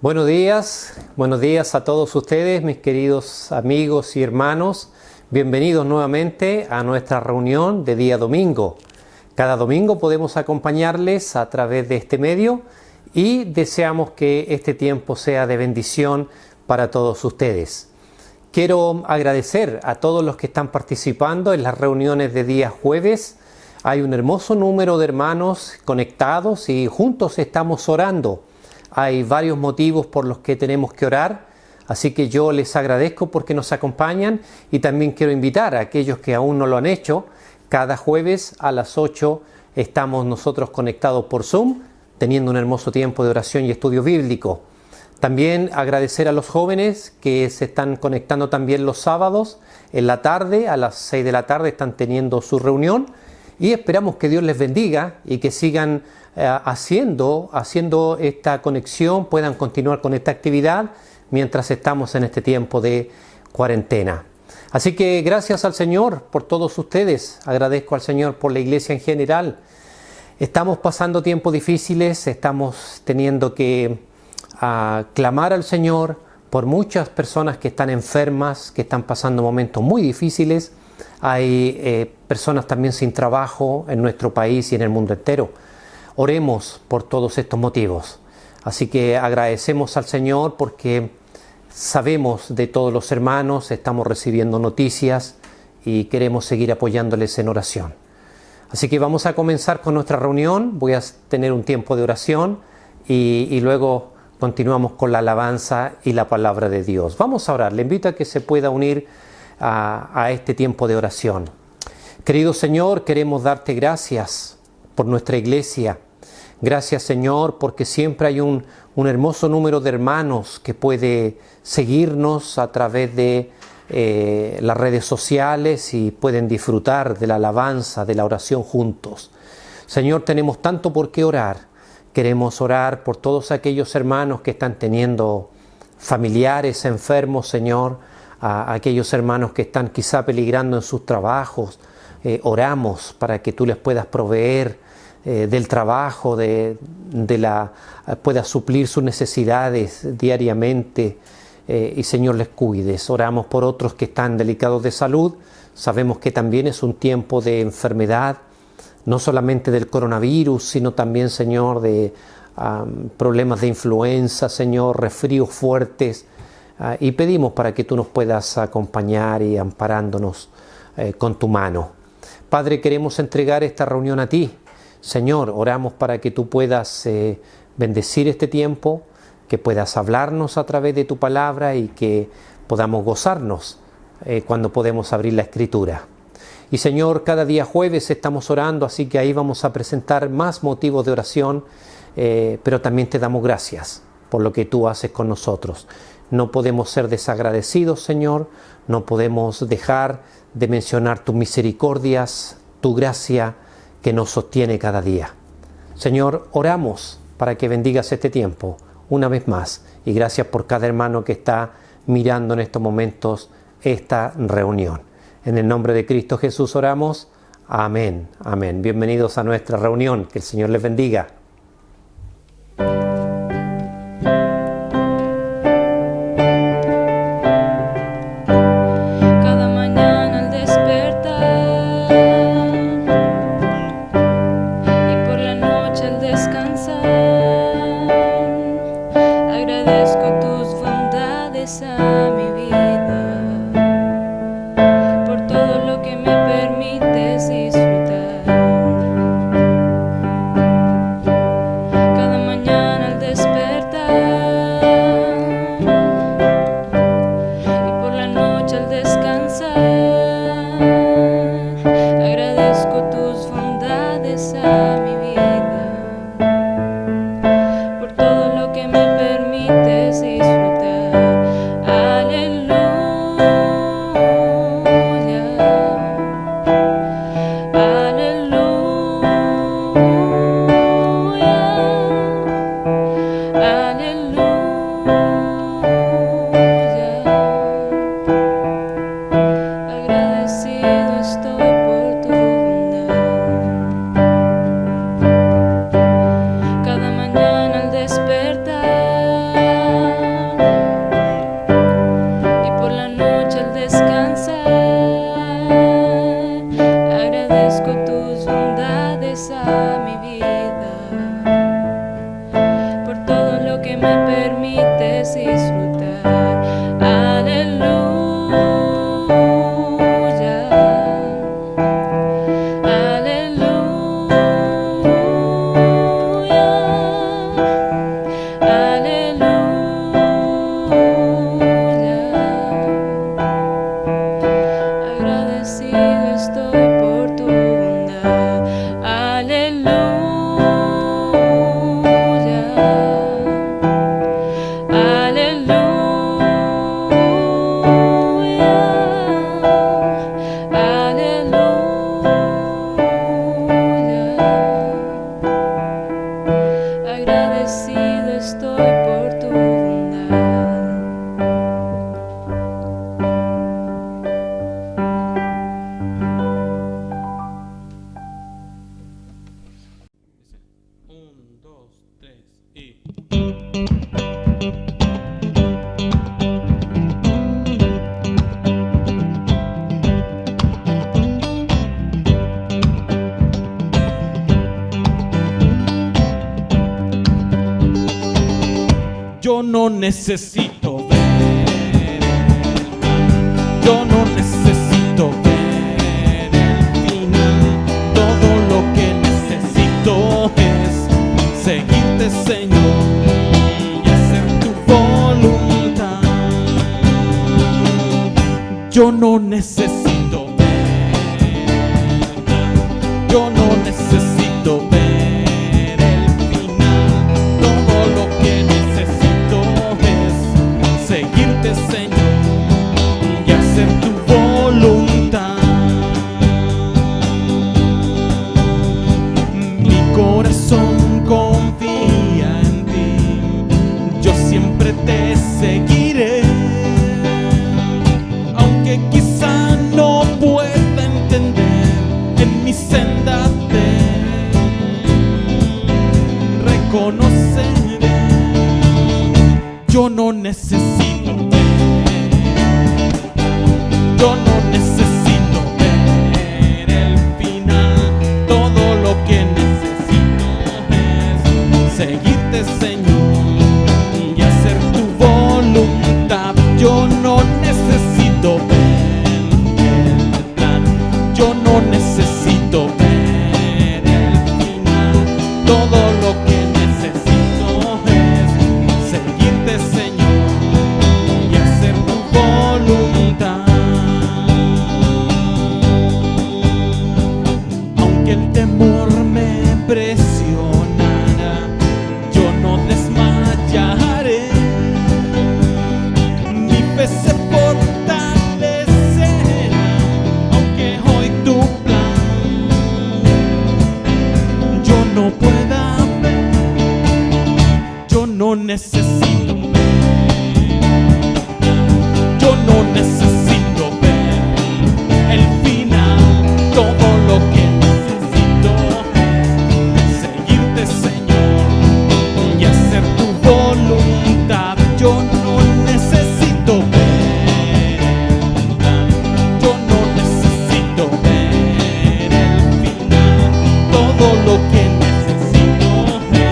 Buenos días a todos ustedes, mis queridos amigos y hermanos. Bienvenidos nuevamente a nuestra reunión de día domingo. Cada domingo podemos acompañarles a través de este medio y deseamos que este tiempo sea de bendición para todos ustedes. Quiero agradecer a todos los que están participando en las reuniones de día jueves. Hay un hermoso número de hermanos conectados y juntos estamos orando. Hay varios motivos por los que tenemos que orar, así que yo les agradezco porque nos acompañan y también quiero invitar a aquellos que aún no lo han hecho. Cada jueves a las 8 estamos nosotros conectados por Zoom, teniendo un hermoso tiempo de oración y estudio bíblico. También agradecer a los jóvenes que se están conectando también los sábados en la tarde, a las 6 de la tarde están teniendo su reunión y esperamos que Dios les bendiga y que sigan haciendo esta conexión, puedan continuar con esta actividad mientras estamos en este tiempo de cuarentena. Así que gracias al Señor por todos ustedes, agradezco al Señor por la iglesia en general. Estamos pasando tiempos difíciles, estamos teniendo que clamar al Señor por muchas personas que están enfermas, que están pasando momentos muy difíciles. Hay personas también sin trabajo en nuestro país y en el mundo entero. Oremos por todos estos motivos. Así que agradecemos al Señor porque sabemos de todos los hermanos, estamos recibiendo noticias y queremos seguir apoyándoles en oración. Así que vamos a comenzar con nuestra reunión. Voy a tener un tiempo de oración y luego continuamos con la alabanza y la palabra de Dios. Vamos a orar. Le invito a que se pueda unir a este tiempo de oración. Querido Señor, queremos darte gracias por nuestra iglesia. Gracias, Señor, porque siempre hay un hermoso número de hermanos que puede seguirnos a través de las redes sociales y pueden disfrutar de la alabanza, de la oración juntos. Señor, tenemos tanto por qué orar. Queremos orar por todos aquellos hermanos que están teniendo familiares enfermos, Señor, a aquellos hermanos que están quizá peligrando en sus trabajos. Oramos para que tú les puedas proveer del trabajo, puedas suplir sus necesidades diariamente y Señor les cuides. Oramos por otros que están delicados de salud. Sabemos que también es un tiempo de enfermedad, no solamente del coronavirus, sino también, Señor, de problemas de influenza, Señor, resfríos fuertes. Y pedimos para que tú nos puedas acompañar y amparándonos con tu mano. Padre, queremos entregar esta reunión a ti. Señor, oramos para que tú puedas bendecir este tiempo, que puedas hablarnos a través de tu palabra y que podamos gozarnos cuando podemos abrir la Escritura. Y Señor, cada día jueves estamos orando, así que ahí vamos a presentar más motivos de oración, pero también te damos gracias por lo que tú haces con nosotros. No podemos ser desagradecidos, Señor, no podemos dejar de mencionar tus misericordias, tu gracia que nos sostiene cada día. Señor, oramos para que bendigas este tiempo una vez más y gracias por cada hermano que está mirando en estos momentos esta reunión. En el nombre de Cristo Jesús oramos. Amén. Amén. Bienvenidos a nuestra reunión. Que el Señor les bendiga. no necesito ver, yo no necesito ver el final. Todo lo que necesito es seguirte, Señor, y hacer tu voluntad. Yo no necesito ver, yo no necesito ver el final. Todo lo que necesito es seguirte, Señor, y hacer tu voluntad. Mi corazón confía en ti, yo siempre te seguiré. Aunque quizá no pueda entender, en mi senda te reconoceré. Yo no necesito ver, yo no necesito ver el final. Todo lo que necesito es seguirte, Señor, y hacer tu voluntad. Yo no necesito ver el plan, yo no necesito ver el final. Todo lo que necesito es seguirte, Señor, y hacer tu voluntad. Aunque el temor me presionara, yo no desmayaré. Mi fe se fortalecerá, aunque hoy tu plan yo no pueda ver. Yo no necesito ver, yo no necesito ver el final. Todo lo que necesito es seguirte, Señor, y hacer tu voluntad. Yo no necesito ver el plan, yo no necesito ver el final. Todo lo que necesito es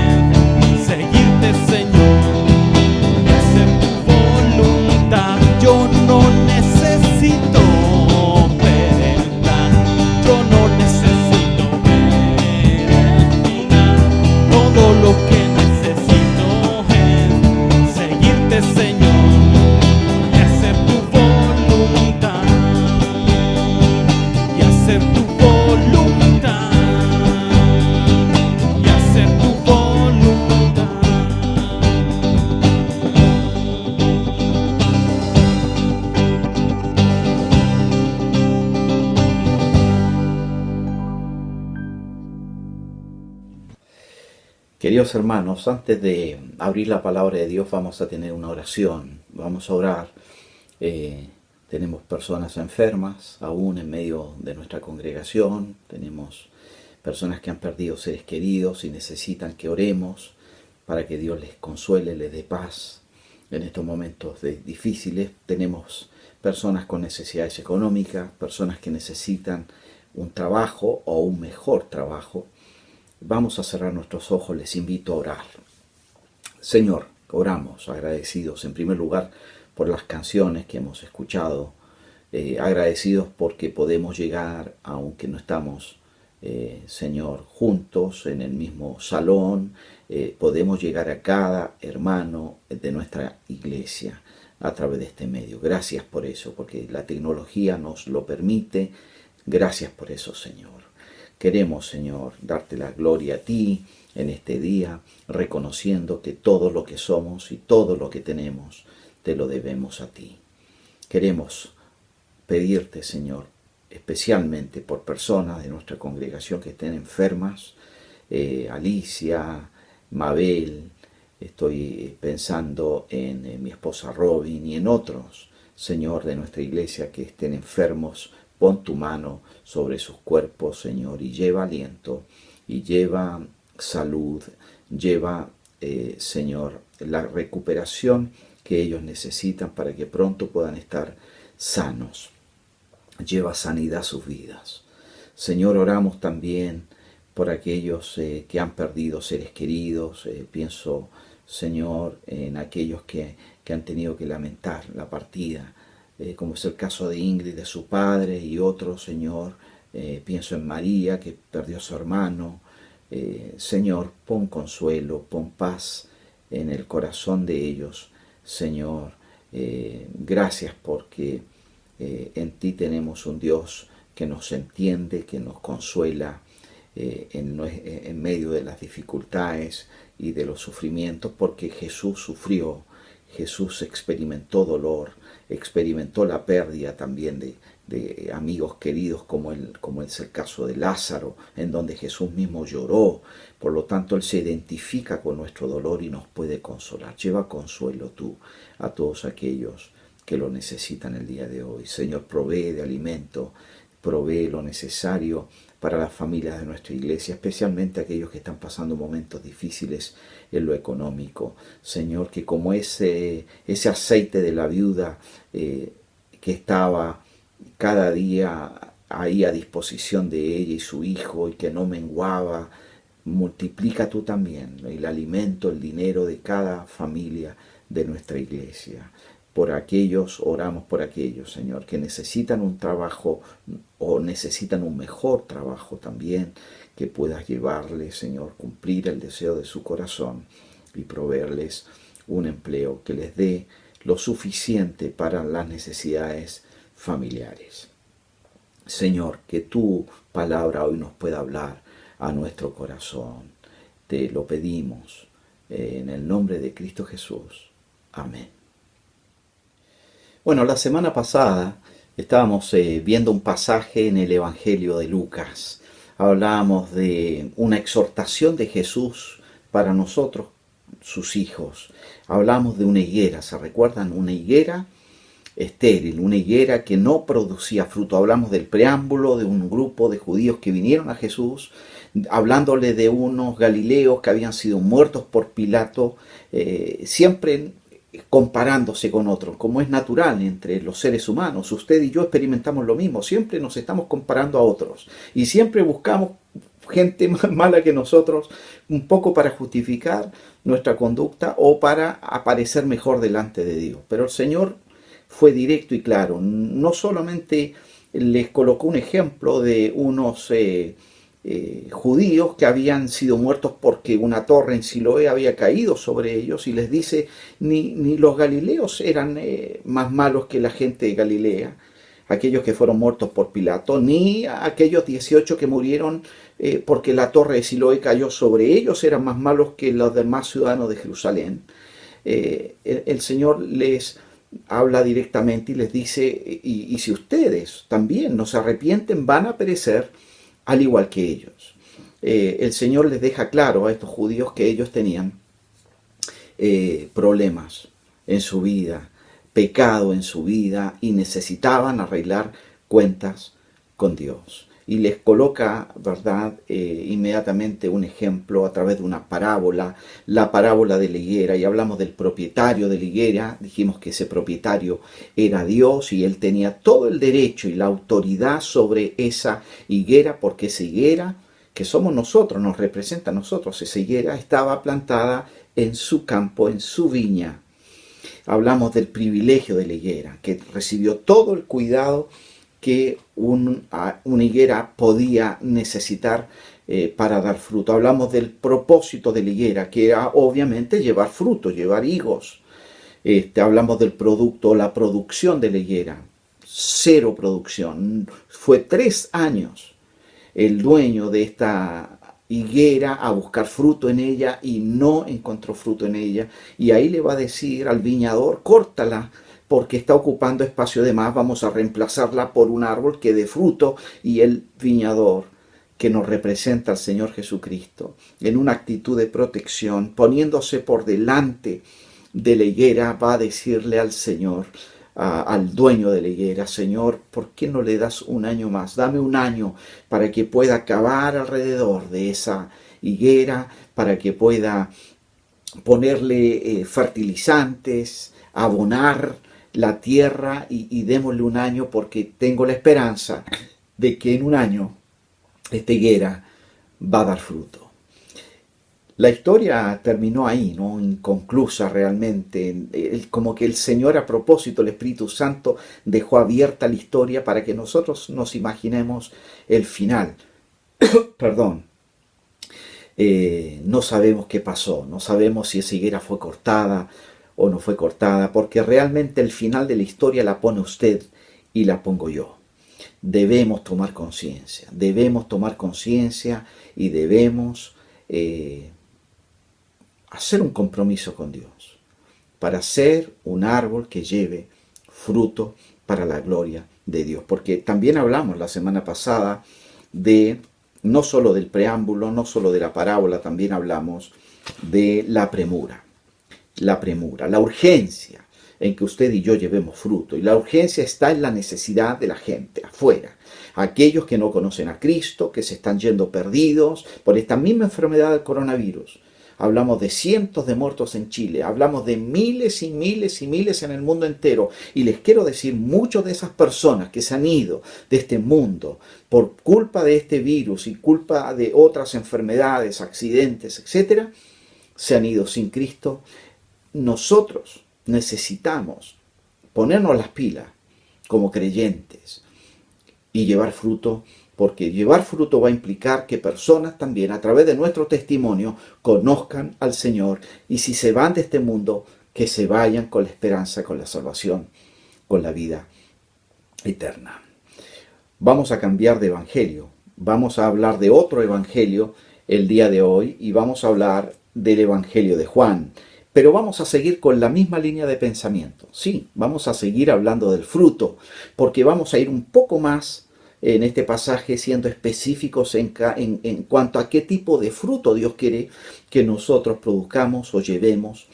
seguirte, Señor, y hacer tu voluntad. Yo no necesito ver el plan, yo no necesito ver el final. Todo lo que necesito es seguirte, Señor, y hacer tu voluntad, y hacer tu voluntad, y hacer tu voluntad. Queridos hermanos, antes de abrir la palabra de Dios vamos a tener una oración, vamos a orar. Tenemos personas enfermas aún en medio de nuestra congregación, tenemos personas que han perdido seres queridos y necesitan que oremos para que Dios les consuele, les dé paz en estos momentos difíciles. Tenemos personas con necesidades económicas, personas que necesitan un trabajo o un mejor trabajo. Vamos a cerrar nuestros ojos, les invito a orar. Señor, oramos agradecidos en primer lugar por las canciones que hemos escuchado, agradecidos porque podemos llegar, aunque no estamos, Señor, juntos en el mismo salón, podemos llegar a cada hermano de nuestra iglesia a través de este medio. Gracias por eso, porque la tecnología nos lo permite. Gracias por eso, Señor. Queremos, Señor, darte la gloria a ti en este día, reconociendo que todo lo que somos y todo lo que tenemos te lo debemos a ti. Queremos pedirte, Señor, especialmente por personas de nuestra congregación que estén enfermas, Alicia, Mabel, estoy pensando en mi esposa Robin y en otros, Señor, de nuestra iglesia que estén enfermos. Pon tu mano sobre sus cuerpos, Señor, y lleva aliento, y lleva salud, lleva, Señor, la recuperación que ellos necesitan para que pronto puedan estar sanos. Lleva sanidad a sus vidas. Señor, oramos también por aquellos que han perdido seres queridos. Pienso Señor, en aquellos que han tenido que lamentar la partida, como es el caso de Ingrid, de su padre, y otros, Señor. Pienso en María, que perdió a su hermano. Señor, pon consuelo, pon paz en el corazón de ellos, Señor. Gracias porque en ti tenemos un Dios que nos entiende, que nos consuela en medio de las dificultades y de los sufrimientos, porque Jesús sufrió, Jesús experimentó dolor, experimentó la pérdida también de amigos queridos, como es el caso de Lázaro, en donde Jesús mismo lloró. Por lo tanto, Él se identifica con nuestro dolor y nos puede consolar. Lleva consuelo tú a todos aquellos que lo necesitan el día de hoy. Señor, provee de alimento, provee lo necesario para las familias de nuestra iglesia, especialmente aquellos que están pasando momentos difíciles en lo económico. Señor, que como ese aceite de la viuda que estaba cada día ahí a disposición de ella y su hijo, y que no menguaba, multiplica tú también el alimento, el dinero de cada familia de nuestra iglesia. Por aquellos, oramos por aquellos, Señor, que necesitan un trabajo o necesitan un mejor trabajo también, que puedas llevarles, Señor, cumplir el deseo de su corazón y proveerles un empleo que les dé lo suficiente para las necesidades familiares. Señor, que tu palabra hoy nos pueda hablar a nuestro corazón. Te lo pedimos en el nombre de Cristo Jesús. Amén. Bueno, la semana pasada estábamos viendo un pasaje en el Evangelio de Lucas. Hablábamos de una exhortación de Jesús para nosotros, sus hijos. Hablamos de una higuera, ¿se recuerdan? Una higuera estéril, una higuera que no producía fruto. Hablamos del preámbulo de un grupo de judíos que vinieron a Jesús, hablándole de unos galileos que habían sido muertos por Pilato, siempre comparándose con otros, como es natural entre los seres humanos. Usted y yo experimentamos lo mismo, siempre nos estamos comparando a otros y siempre buscamos gente más mala que nosotros, un poco para justificar nuestra conducta o para aparecer mejor delante de Dios. Pero el Señor fue directo y claro. No solamente les colocó un ejemplo de unos judíos que habían sido muertos porque una torre en Siloé había caído sobre ellos, y les dice, ni los galileos eran más malos que la gente de Galilea, aquellos que fueron muertos por Pilato, ni aquellos 18 que murieron porque la torre de Siloé cayó sobre ellos eran más malos que los demás ciudadanos de Jerusalén. El Señor les habla directamente y les dice, y si ustedes también no se arrepienten, van a perecer al igual que ellos. El Señor les deja claro a estos judíos que ellos tenían problemas en su vida, pecado en su vida, y necesitaban arreglar cuentas con Dios. Y les coloca, ¿verdad?, inmediatamente un ejemplo a través de una parábola, la parábola de la higuera, y hablamos del propietario de la higuera. Dijimos que ese propietario era Dios y él tenía todo el derecho y la autoridad sobre esa higuera, porque esa higuera, que somos nosotros, nos representa a nosotros, esa higuera estaba plantada en su campo, en su viña. Hablamos del privilegio de la higuera, que recibió todo el cuidado que una higuera podía necesitar para dar fruto. Hablamos del propósito de la higuera, que era obviamente llevar fruto, llevar higos. Hablamos del producto, la producción de la higuera. Cero producción. Fue 3 años el dueño de esta higuera a buscar fruto en ella y no encontró fruto en ella. Y ahí le va a decir al viñador, córtala, porque está ocupando espacio de más, vamos a reemplazarla por un árbol que dé fruto. Y el viñador, que nos representa al Señor Jesucristo, en una actitud de protección, poniéndose por delante de la higuera, va a decirle al Señor, al dueño de la higuera, Señor, ¿por qué no le das un año más? Dame un año para que pueda cavar alrededor de esa higuera, para que pueda ponerle fertilizantes, abonar la tierra, y démosle un año, porque tengo la esperanza de que en un año esta higuera va a dar fruto. La historia terminó ahí, ¿no? Inconclusa realmente. Como que el Señor, a propósito, el Espíritu Santo dejó abierta la historia para que nosotros nos imaginemos el final. Perdón. No sabemos qué pasó, no sabemos si esa higuera fue cortada o no fue cortada, porque realmente el final de la historia la pone usted y la pongo yo. Debemos tomar conciencia y debemos hacer un compromiso con Dios para ser un árbol que lleve fruto para la gloria de Dios. Porque también hablamos la semana pasada de no solo del preámbulo, no solo de la parábola, también hablamos de la premura, la urgencia en que usted y yo llevemos fruto. Y la urgencia está en la necesidad de la gente afuera. Aquellos que no conocen a Cristo, que se están yendo perdidos por esta misma enfermedad del coronavirus. Hablamos de cientos de muertos en Chile, hablamos de miles y miles y miles en el mundo entero. Y les quiero decir, muchas de esas personas que se han ido de este mundo por culpa de este virus y culpa de otras enfermedades, accidentes, etc., se han ido sin Cristo. Nosotros necesitamos ponernos las pilas como creyentes y llevar fruto, porque llevar fruto va a implicar que personas también a través de nuestro testimonio conozcan al Señor, y si se van de este mundo, que se vayan con la esperanza, con la salvación, con la vida eterna. Vamos a cambiar de evangelio, vamos a hablar de otro evangelio el día de hoy y vamos a hablar del evangelio de Juan. Pero vamos a seguir con la misma línea de pensamiento. Sí, vamos a seguir hablando del fruto, porque vamos a ir un poco más en este pasaje siendo específicos en cuanto a qué tipo de fruto Dios quiere que nosotros produzcamos o llevemos.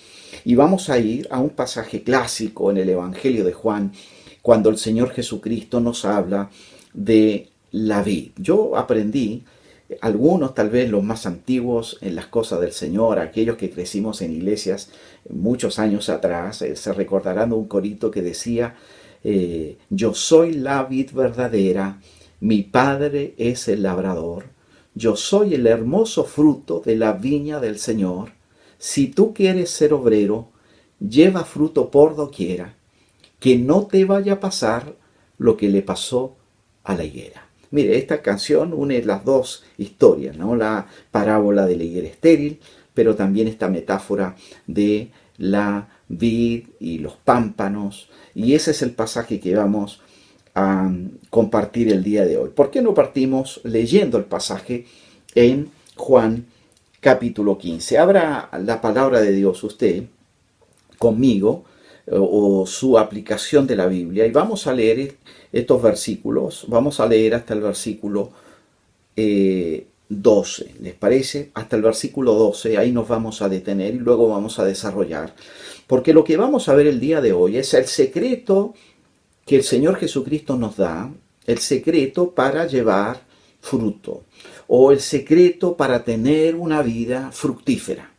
Y vamos a ir a un pasaje clásico en el Evangelio de Juan, cuando el Señor Jesucristo nos habla de la vid. Yo aprendí, algunos tal vez los más antiguos en las cosas del Señor, aquellos que crecimos en iglesias muchos años atrás, se recordarán de un corito que decía: yo soy la vid verdadera, mi Padre es el labrador, yo soy el hermoso fruto de la viña del Señor. Si tú quieres ser obrero, lleva fruto por doquiera, que no te vaya a pasar lo que le pasó a la higuera. Mire, esta canción une las dos historias, ¿no? La parábola de la higuera estéril, pero también esta metáfora de la vid y los pámpanos. Y ese es el pasaje que vamos a compartir el día de hoy. ¿Por qué no partimos leyendo el pasaje en Juan capítulo 15? Abra la palabra de Dios usted conmigo, o su aplicación de la Biblia, y vamos a leer estos versículos. Vamos a leer hasta el versículo 12, ¿les parece? Hasta el versículo 12, ahí nos vamos a detener y luego vamos a desarrollar. Porque lo que vamos a ver el día de hoy es el secreto que el Señor Jesucristo nos da, el secreto para llevar fruto, o el secreto para tener una vida fructífera.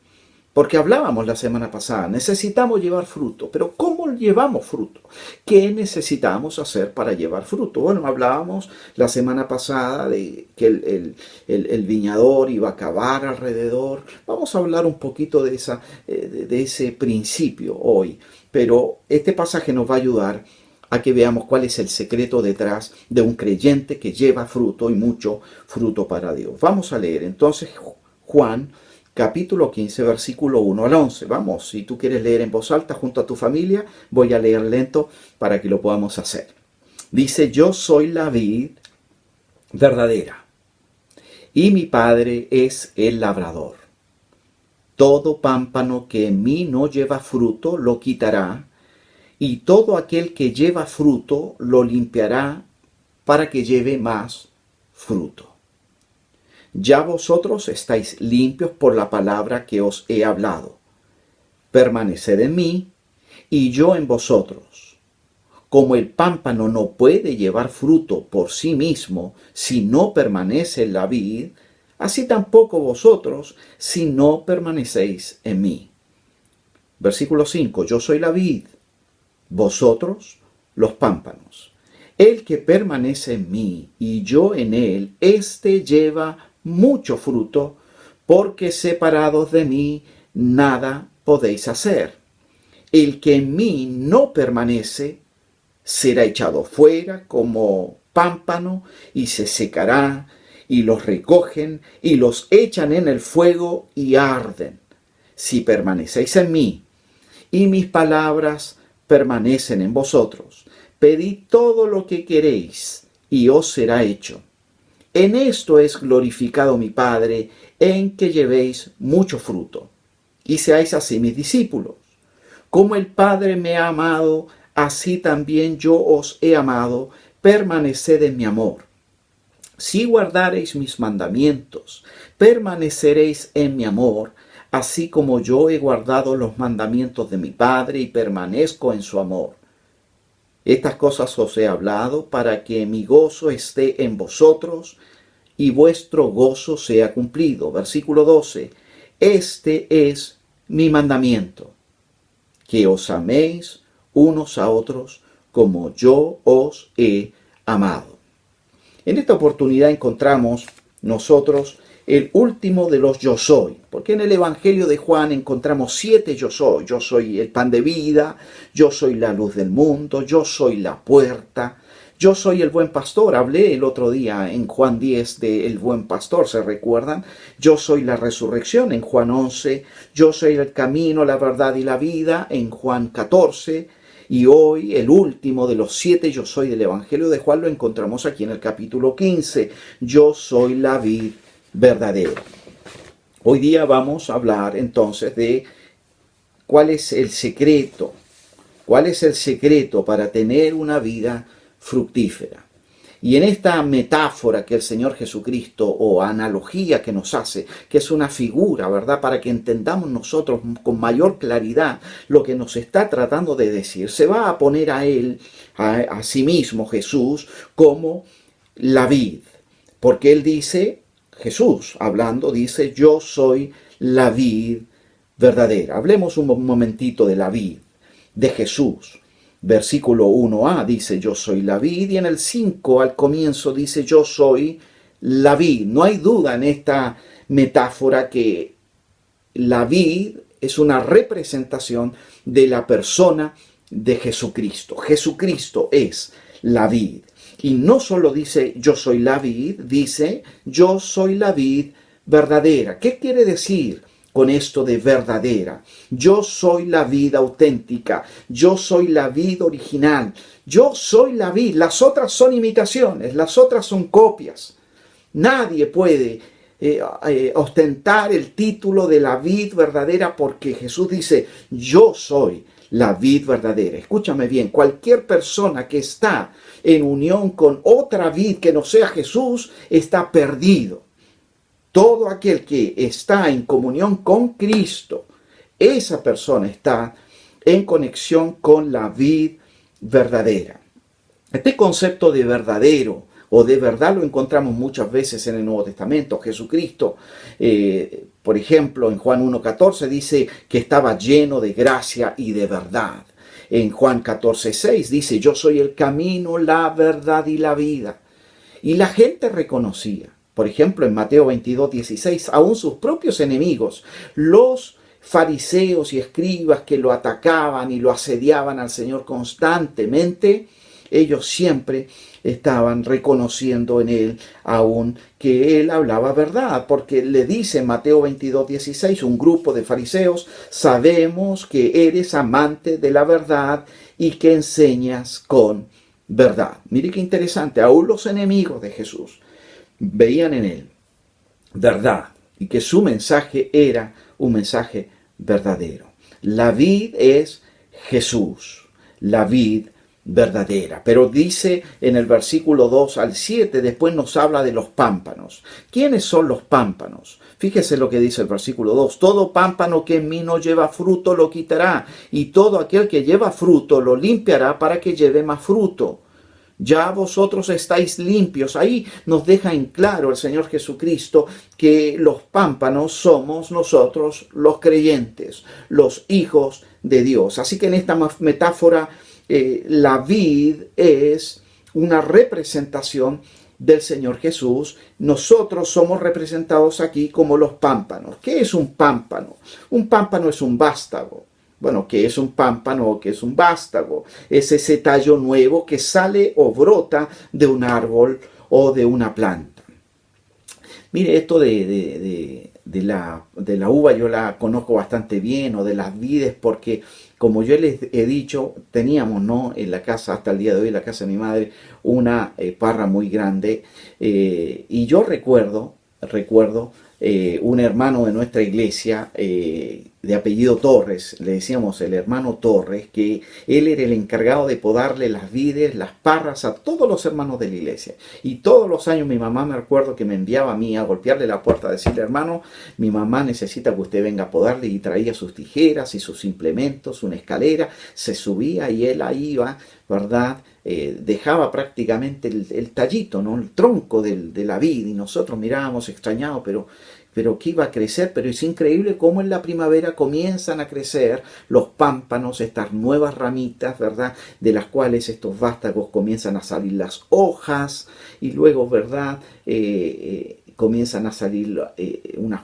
Porque hablábamos la semana pasada, necesitamos llevar fruto, pero ¿cómo llevamos fruto? ¿Qué necesitamos hacer para llevar fruto? Bueno, hablábamos la semana pasada de que el viñador iba a cavar alrededor. Vamos a hablar un poquito de ese principio hoy, pero este pasaje nos va a ayudar a que veamos cuál es el secreto detrás de un creyente que lleva fruto y mucho fruto para Dios. Vamos a leer entonces Juan capítulo 15, versículo 1 al 11. Vamos, si tú quieres leer en voz alta junto a tu familia, voy a leer lento para que lo podamos hacer. Dice: yo soy la vid verdadera, y mi Padre es el labrador. Todo pámpano que en mí no lleva fruto lo quitará, y todo aquel que lleva fruto lo limpiará para que lleve más fruto. Ya vosotros estáis limpios por la palabra que os he hablado. Permaneced en mí, y yo en vosotros. Como el pámpano no puede llevar fruto por sí mismo si no permanece en la vid, así tampoco vosotros si no permanecéis en mí. Versículo 5. Yo soy la vid, vosotros los pámpanos. El que permanece en mí y yo en él, éste lleva mucho fruto, porque separados de mí nada podéis hacer. El que en mí no permanece será echado fuera como pámpano y se secará, y los recogen y los echan en el fuego y arden. Si permanecéis en mí y mis palabras permanecen en vosotros, pedid todo lo que queréis y os será hecho. En esto es glorificado mi Padre, en que llevéis mucho fruto y seáis así mis discípulos. Como el Padre me ha amado, así también yo os he amado, permaneced en mi amor. Si guardareis mis mandamientos, permaneceréis en mi amor, así como yo he guardado los mandamientos de mi Padre y permanezco en su amor. Estas cosas os he hablado para que mi gozo esté en vosotros y vuestro gozo sea cumplido. Versículo 12. Este es mi mandamiento, que os améis unos a otros como yo os he amado. En esta oportunidad encontramos nosotros el último de los yo soy, porque en el Evangelio de Juan encontramos 7 yo soy. Yo soy el pan de vida, yo soy la luz del mundo, yo soy la puerta, yo soy el buen pastor. Hablé el otro día en Juan 10 de el buen pastor, ¿se recuerdan? Yo soy la resurrección en Juan 11, yo soy el camino, la verdad y la vida en Juan 14, y hoy el último de los 7 yo soy del Evangelio de Juan lo encontramos aquí en el capítulo 15, yo soy la vid verdadera. Hoy día vamos a hablar entonces de cuál es el secreto para tener una vida fructífera. Y en esta metáfora que el Señor Jesucristo, o analogía que nos hace, que es una figura, ¿verdad?, para que entendamos nosotros con mayor claridad lo que nos está tratando de decir, se va a poner a él, a sí mismo, Jesús, como la vid. Porque él dice, Jesús hablando, dice, yo soy la vid verdadera. Hablemos un momentito de la vid, de Jesús. Versículo 1a dice, yo soy la vid, y en el 5 al comienzo dice, yo soy la vid. No hay duda en esta metáfora que la vid es una representación de la persona de Jesucristo. Jesucristo es la vid. Y no solo dice, yo soy la vid, dice, yo soy la vid verdadera. ¿Qué quiere decir con esto de verdadera? Yo soy la vid auténtica, yo soy la vid original, yo soy la vid. Las otras son imitaciones, las otras son copias. Nadie puede ostentar el título de la vid verdadera, porque Jesús dice, yo soy la vid verdadera. Escúchame bien, cualquier persona que está en unión con otra vid que no sea Jesús está perdido. Todo aquel que está en comunión con Cristo, esa persona está en conexión con la vid verdadera. Este concepto de verdadero o de verdad lo encontramos muchas veces en el Nuevo Testamento. Jesucristo, por ejemplo, en Juan 1:14 dice que estaba lleno de gracia y de verdad. En Juan 14:6 dice, yo soy el camino, la verdad y la vida. Y la gente reconocía. Por ejemplo, en Mateo 22:16, aún sus propios enemigos, los fariseos y escribas que lo atacaban y lo asediaban al Señor constantemente, ellos siempre estaban reconociendo en él aún que él hablaba verdad, porque le dice en Mateo 22:16, un grupo de fariseos, sabemos que eres amante de la verdad y que enseñas con verdad. Mire qué interesante, aún los enemigos de Jesús veían en él verdad y que su mensaje era un mensaje verdadero. La vid es Jesús, la vid verdadera. Pero dice en el versículo 2 al 7, después nos habla de los pámpanos. ¿Quiénes son los pámpanos? Fíjese lo que dice el versículo 2. Todo pámpano que en mí no lleva fruto lo quitará, y todo aquel que lleva fruto lo limpiará para que lleve más fruto. Ya vosotros estáis limpios. Ahí nos deja en claro el Señor Jesucristo que los pámpanos somos nosotros los creyentes, los hijos de Dios. Así que en esta metáfora la vid es una representación del Señor Jesús, nosotros somos representados aquí como los pámpanos. ¿Qué es un pámpano? Un pámpano es un vástago. Bueno, ¿qué es un pámpano? ¿Qué es un vástago? Es ese tallo nuevo que sale o brota de un árbol o de una planta. Mire, esto de la uva yo la conozco bastante bien, o de las vides, porque como yo les he dicho, teníamos, ¿no?, en la casa, hasta el día de hoy, en la casa de mi madre, una parra muy grande, y yo recuerdo un hermano de nuestra iglesia, de apellido Torres, le decíamos el hermano Torres, que él era el encargado de podarle las vides, las parras a todos los hermanos de la iglesia. Y todos los años mi mamá, me acuerdo que me enviaba a mí a golpearle la puerta, a decirle: hermano, mi mamá necesita que usted venga a podarle, y traía sus tijeras y sus implementos, una escalera, se subía y él ahí iba, ¿verdad? Dejaba prácticamente el tallito, ¿no?, el tronco de la vid, y nosotros mirábamos extrañados, pero que iba a crecer. Pero es increíble cómo en la primavera comienzan a crecer los pámpanos, estas nuevas ramitas, ¿verdad?, de las cuales estos vástagos comienzan a salir las hojas, y luego, ¿verdad?, comienzan a salir unos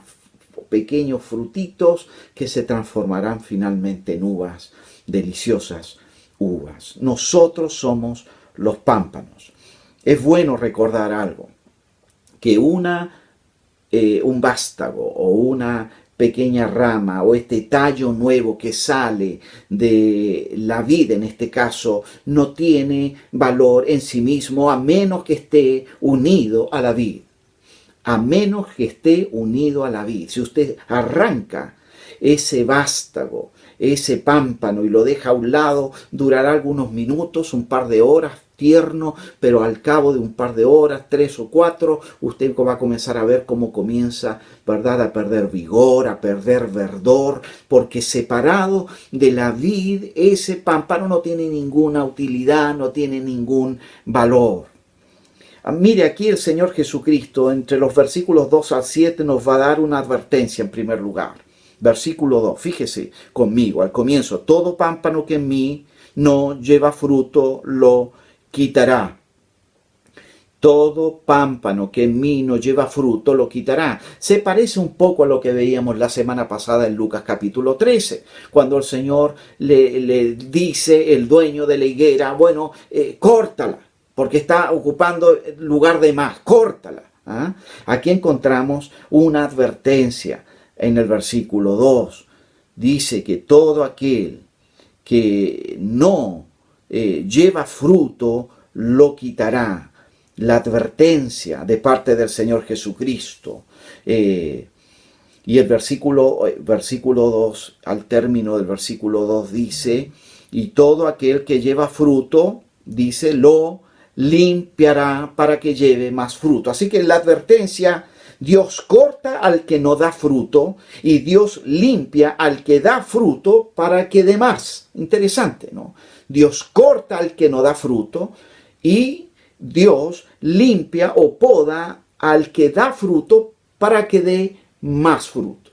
pequeños frutitos que se transformarán finalmente en uvas, deliciosas uvas. Nosotros somos los pámpanos. Es bueno recordar algo, que un vástago o una pequeña rama o este tallo nuevo que sale de la vid, en este caso, no tiene valor en sí mismo a menos que esté unido a la vid. A menos que esté unido a la vid. Si usted arranca ese vástago, ese pámpano, y lo deja a un lado, durará algunos minutos, un par de horas, tierno, pero al cabo de un par de horas, 3 o 4, usted va a comenzar a ver cómo comienza, ¿verdad?, a perder vigor, a perder verdor, porque separado de la vid, ese pámpano no tiene ninguna utilidad, no tiene ningún valor. Mire, aquí el Señor Jesucristo, entre los versículos 2 al 7, nos va a dar una advertencia en primer lugar. Versículo 2, fíjese conmigo, al comienzo: todo pámpano que en mí no lleva fruto lo quitará. Todo pámpano que en mí no lleva fruto lo quitará. Se parece un poco a lo que veíamos la semana pasada en Lucas capítulo 13, cuando el Señor le dice, el dueño de la higuera: bueno, córtala, porque está ocupando lugar de más, córtala. ¿Ah? Aquí encontramos una advertencia. En el versículo 2 dice que todo aquel que no lleva fruto lo quitará. La advertencia de parte del Señor Jesucristo. Y el versículo 2, al término del versículo 2 dice: y todo aquel que lleva fruto, dice, lo limpiará para que lleve más fruto. Así que la advertencia: Dios corta al que no da fruto y Dios limpia al que da fruto para que dé más. Interesante, ¿no? Dios corta al que no da fruto y Dios limpia o poda al que da fruto para que dé más fruto.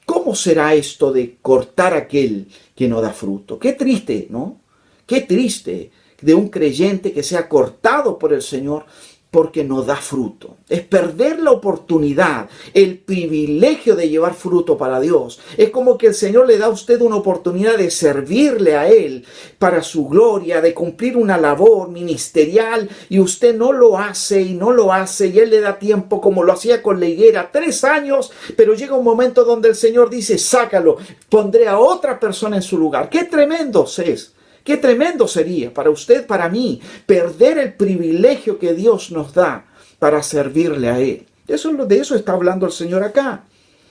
¿Cómo será esto de cortar a aquel que no da fruto? Qué triste, ¿no? Qué triste de un creyente que sea cortado por el Señor porque no da fruto. Es perder la oportunidad, el privilegio de llevar fruto para Dios. Es como que el Señor le da a usted una oportunidad de servirle a Él para su gloria, de cumplir una labor ministerial, y usted no lo hace y no lo hace, y Él le da tiempo, como lo hacía con la higuera, 3 años, pero llega un momento donde el Señor dice: sácalo, pondré a otra persona en su lugar. ¡Qué tremendo es! Qué tremendo sería para usted, para mí, perder el privilegio que Dios nos da para servirle a Él. De eso está hablando el Señor acá.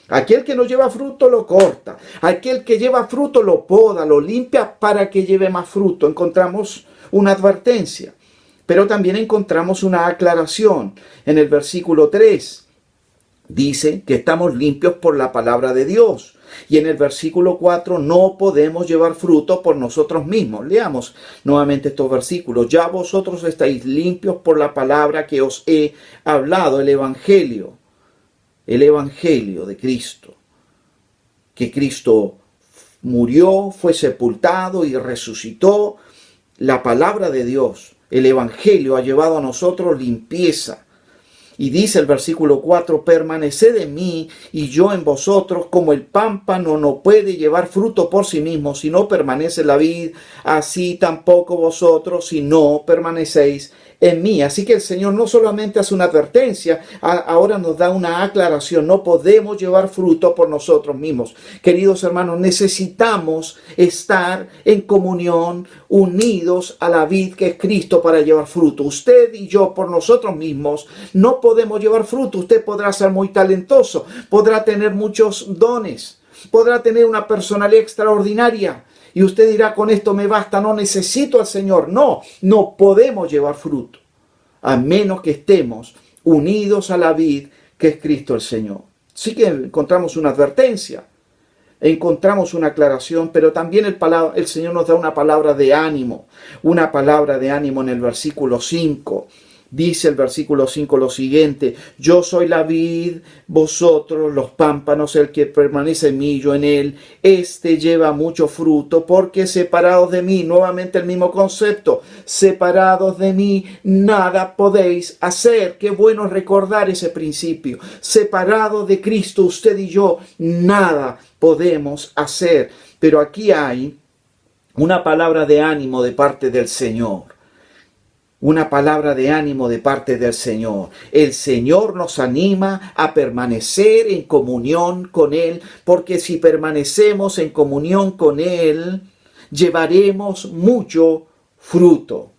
Aquel que no lleva fruto lo corta. Aquel que lleva fruto lo poda, lo limpia para que lleve más fruto. Encontramos una advertencia, pero también encontramos una aclaración. En el versículo 3 dice que estamos limpios por la palabra de Dios. Y en el versículo 4, no podemos llevar fruto por nosotros mismos. Leamos nuevamente estos versículos. Ya vosotros estáis limpios por la palabra que os he hablado, el Evangelio de Cristo. Que Cristo murió, fue sepultado y resucitó. La palabra de Dios El Evangelio ha llevado a nosotros limpieza. Y dice el versículo 4, permaneced en mí y yo en vosotros, como el pámpano no puede llevar fruto por sí mismo si no permanece en la vid, así tampoco vosotros si no permanecéis en mí. Así que el Señor no solamente hace una advertencia, ahora nos da una aclaración. No podemos llevar fruto por nosotros mismos. Queridos hermanos, necesitamos estar en comunión, unidos a la vid que es Cristo para llevar fruto. Usted y yo por nosotros mismos no podemos llevar fruto. Usted podrá ser muy talentoso, podrá tener muchos dones, podrá tener una personalidad extraordinaria. Y usted dirá, con esto me basta, no necesito al Señor. No podemos llevar fruto, a menos que estemos unidos a la vid que es Cristo el Señor. Sí que encontramos una advertencia, encontramos una aclaración, pero también el Señor nos da una palabra de ánimo en el versículo 5. Dice el versículo 5 lo siguiente: yo soy la vid, vosotros los pámpanos, el que permanece en mí, yo en él, este lleva mucho fruto, porque separados de mí, nuevamente el mismo concepto, separados de mí, nada podéis hacer. Qué bueno recordar ese principio. Separados de Cristo, usted y yo, nada podemos hacer. Pero aquí hay una palabra de ánimo de parte del Señor. Una palabra de ánimo de parte del Señor. El Señor nos anima a permanecer en comunión con Él, porque si permanecemos en comunión con Él, llevaremos mucho fruto.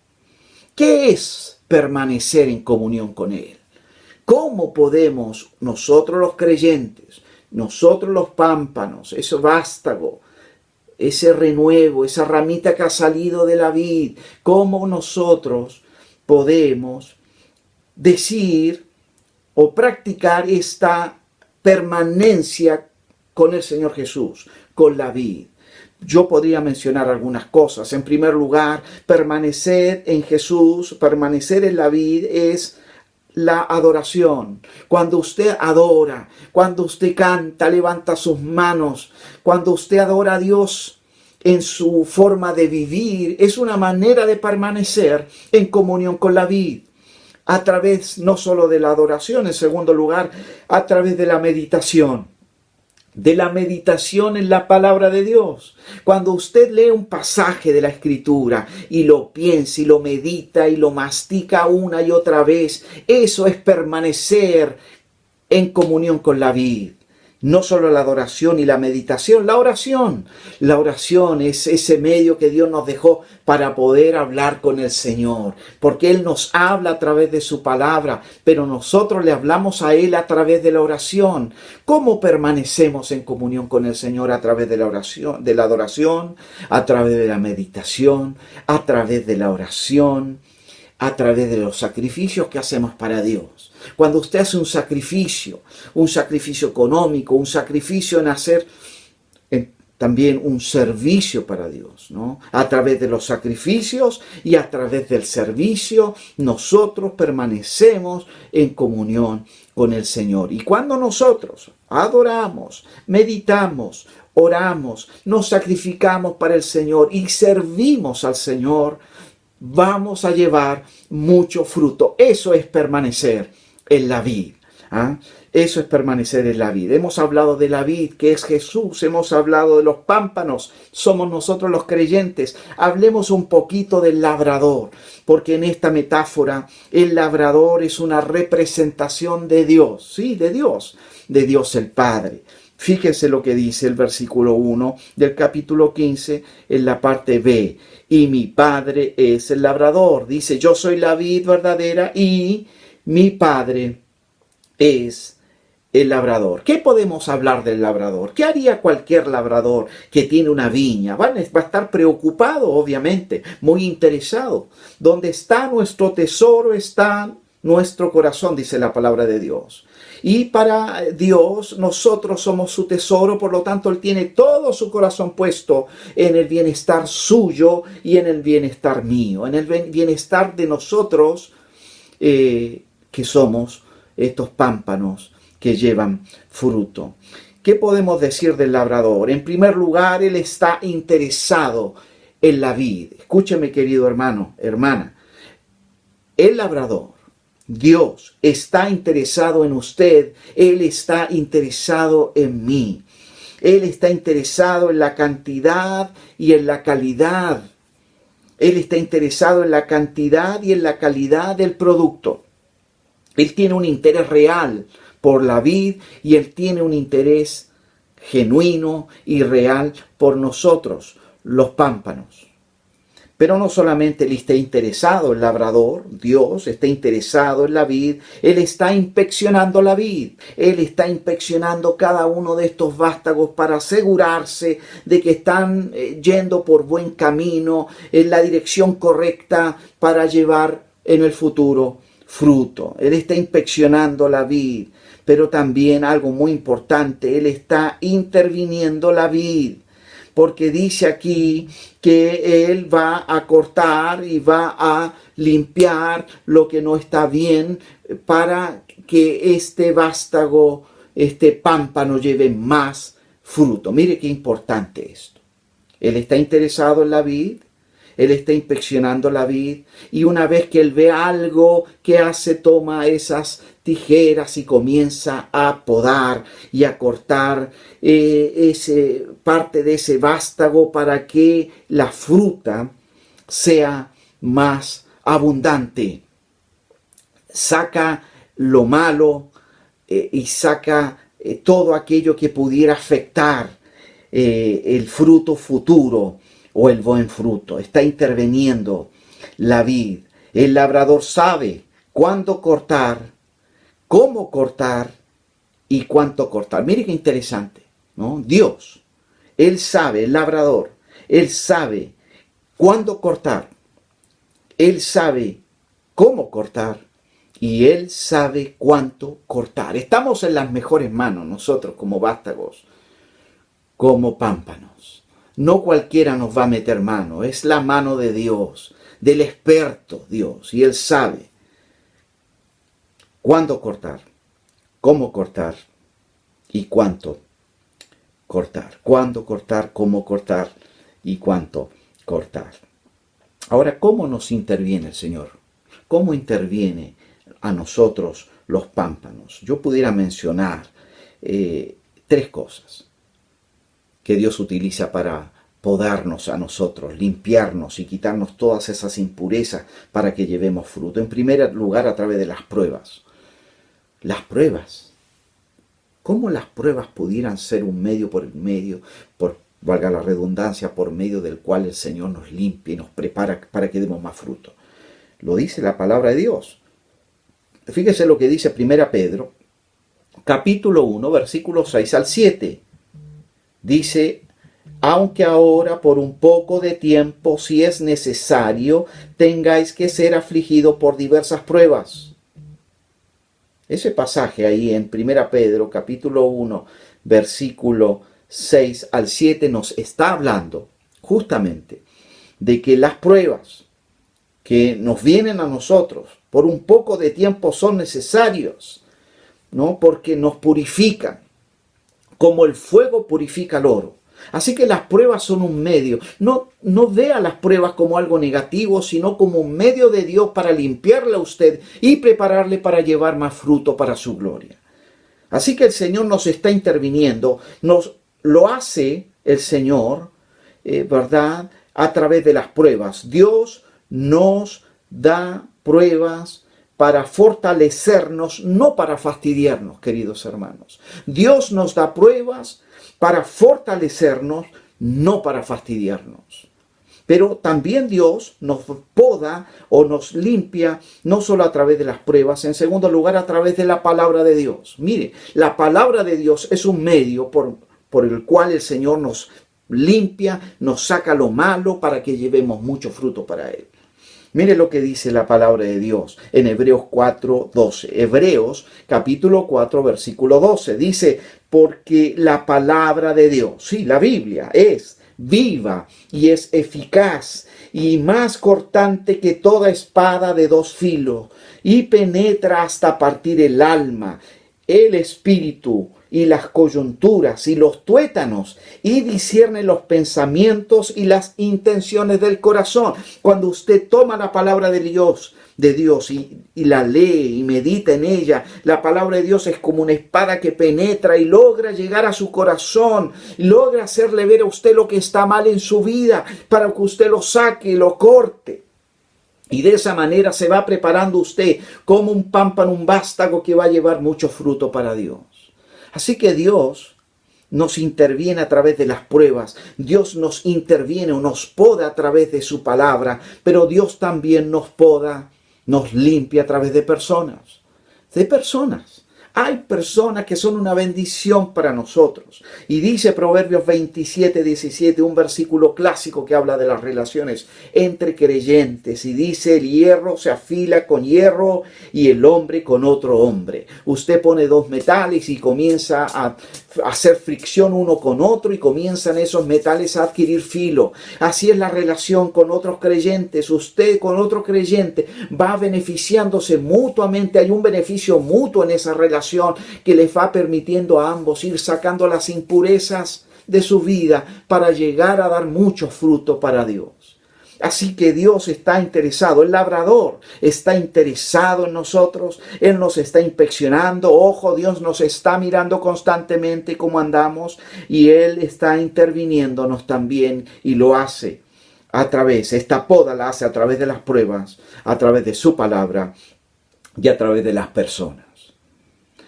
¿Qué es permanecer en comunión con Él? ¿Cómo podemos nosotros los creyentes, nosotros los pámpanos, ese vástago, ese renuevo, esa ramita que ha salido de la vid, cómo nosotros podemos decir o practicar esta permanencia con el Señor Jesús, con la vid? Yo podría mencionar algunas cosas. En primer lugar, permanecer en Jesús, permanecer en la vid es la adoración. Cuando usted adora, cuando usted canta, levanta sus manos, cuando usted adora a Dios en su forma de vivir, es una manera de permanecer en comunión con la vid. A través no solo de la adoración, en segundo lugar, a través de la meditación. De la meditación en la palabra de Dios. Cuando usted lee un pasaje de la Escritura y lo piensa y lo medita y lo mastica una y otra vez, eso es permanecer en comunión con la vid. No solo la adoración y la meditación, la oración. La oración es ese medio que Dios nos dejó para poder hablar con el Señor. Porque Él nos habla a través de su palabra, pero nosotros le hablamos a Él a través de la oración. ¿Cómo permanecemos en comunión con el Señor? A través de la oración, de la adoración, a través de la meditación, a través de la oración, a través de los sacrificios que hacemos para Dios. Cuando usted hace un sacrificio económico, un sacrificio en hacer también un servicio para Dios, ¿no? A través de los sacrificios y a través del servicio, nosotros permanecemos en comunión con el Señor. Y cuando nosotros adoramos, meditamos, oramos, nos sacrificamos para el Señor y servimos al Señor, vamos a llevar mucho fruto. Eso es permanecer en la vid. Eso es permanecer en la vid. Hemos hablado de la vid, que es Jesús. Hemos hablado de los pámpanos. Somos nosotros los creyentes. Hablemos un poquito del labrador, porque en esta metáfora el labrador es una representación de Dios. Sí, de Dios el Padre. Fíjense lo que dice el versículo 1 del capítulo 15 en la parte B. Y mi Padre es el labrador. Dice, yo soy la vid verdadera y mi Padre es el labrador. ¿Qué podemos hablar del labrador? ¿Qué haría cualquier labrador que tiene una viña? Va a estar preocupado, obviamente, muy interesado. Donde está nuestro tesoro está nuestro corazón, dice la palabra de Dios. Y para Dios, nosotros somos su tesoro, por lo tanto, Él tiene todo su corazón puesto en el bienestar suyo y en el bienestar mío, en el bienestar de nosotros, que somos estos pámpanos que llevan fruto. ¿Qué podemos decir del labrador? En primer lugar, él está interesado en la vid. Escúcheme, querido hermano, hermana. el labrador, Dios, está interesado en usted. Él está interesado en mí. Él está interesado en la cantidad y en la calidad. Él está interesado en la cantidad y en la calidad del producto. Él tiene un interés real por la vid y Él tiene un interés genuino y real por nosotros, los pámpanos. Pero no solamente Él está interesado, el labrador, Dios, está interesado en la vid. Él está inspeccionando la vid. Él está inspeccionando cada uno de estos vástagos para asegurarse de que están yendo por buen camino, en la dirección correcta para llevar en el futuro fruto. Él está inspeccionando la vid, pero también algo muy importante, Él está interviniendo la vid. Porque dice aquí que Él va a cortar y va a limpiar lo que no está bien para que este vástago, este pámpano lleve más fruto. Mire qué importante esto. Él está interesado en la vid, Él está inspeccionando la vid y una vez que Él ve algo que hace, toma esas tijeras y comienza a podar y a cortar parte de ese vástago para que la fruta sea más abundante. Saca lo malo y saca todo aquello que pudiera afectar el fruto futuro o el buen fruto. Está interviniendo la vid. El labrador sabe cuándo cortar, cómo cortar y cuánto cortar. Mire qué interesante, ¿no? Dios, Él sabe, el labrador, Él sabe cuándo cortar, Él sabe cómo cortar y Él sabe cuánto cortar. Estamos en las mejores manos nosotros como vástagos, como pámpanos. No cualquiera nos va a meter mano, es la mano de Dios, del experto Dios, y Él sabe cuándo cortar, cómo cortar y cuánto cortar. Cuándo cortar, cómo cortar y cuánto cortar. Ahora, ¿cómo nos interviene el Señor? ¿Cómo interviene a nosotros los pámpanos? Yo pudiera mencionar 3 cosas que Dios utiliza para podarnos a nosotros, limpiarnos y quitarnos todas esas impurezas para que llevemos fruto. En primer lugar, a través de las pruebas. Las pruebas. ¿Cómo las pruebas pudieran ser un medio, valga la redundancia, por medio del cual el Señor nos limpia y nos prepara para que demos más fruto? Lo dice la palabra de Dios. Fíjese lo que dice 1 Pedro, capítulo 1, versículos 6 al 7. Dice: aunque ahora por un poco de tiempo, si es necesario, tengáis que ser afligidos por diversas pruebas. Ese pasaje ahí en 1 Pedro, capítulo 1, versículo 6 al 7, nos está hablando justamente de que las pruebas que nos vienen a nosotros por un poco de tiempo son necesarios, ¿no? Porque nos purifican, como el fuego purifica el oro. Así que las pruebas son un medio. No vea las pruebas como algo negativo, sino como un medio de Dios para limpiarle a usted y prepararle para llevar más fruto para su gloria. Así que el Señor nos está interviniendo, lo hace el Señor, ¿verdad? A través de las pruebas. Dios nos da pruebas para fortalecernos, no para fastidiarnos, queridos hermanos. Dios nos da pruebas para fortalecernos, no para fastidiarnos. Pero también Dios nos poda o nos limpia, no solo a través de las pruebas, en segundo lugar a través de la palabra de Dios. Mire, la palabra de Dios es un medio por el cual el Señor nos limpia, nos saca lo malo para que llevemos mucho fruto para Él. Mire lo que dice la palabra de Dios en Hebreos 4:12. Hebreos capítulo 4 versículo 12 dice: porque la palabra de Dios, sí, la Biblia, es viva y es eficaz y más cortante que toda espada de 2 filos y penetra hasta partir el alma el espíritu y las coyunturas y los tuétanos, y discierne los pensamientos y las intenciones del corazón. Cuando usted toma la palabra de Dios y la lee y medita en ella, la palabra de Dios es como una espada que penetra y logra llegar a su corazón, logra hacerle ver a usted lo que está mal en su vida, para que usted lo saque y lo corte. Y de esa manera se va preparando usted como un pámpano, un vástago que va a llevar mucho fruto para Dios. Así que Dios nos interviene a través de las pruebas. Dios nos interviene o nos poda a través de su palabra. Pero Dios también nos poda, nos limpia a través de personas. Hay personas que son una bendición para nosotros. Y dice Proverbios 27:17, un versículo clásico que habla de las relaciones entre creyentes. Y dice, el hierro se afila con hierro y el hombre con otro hombre. Usted pone dos metales y comienza a hacer fricción uno con otro y comienzan esos metales a adquirir filo. Así es la relación con otros creyentes. Usted con otro creyente va beneficiándose mutuamente. Hay un beneficio mutuo en esa relación que les va permitiendo a ambos ir sacando las impurezas de su vida para llegar a dar mucho fruto para Dios. Así que Dios está interesado, el labrador está interesado en nosotros, Él nos está inspeccionando, ojo, Dios nos está mirando constantemente cómo andamos y Él está interviniéndonos también y lo hace esta poda la hace a través de las pruebas, a través de su palabra y a través de las personas.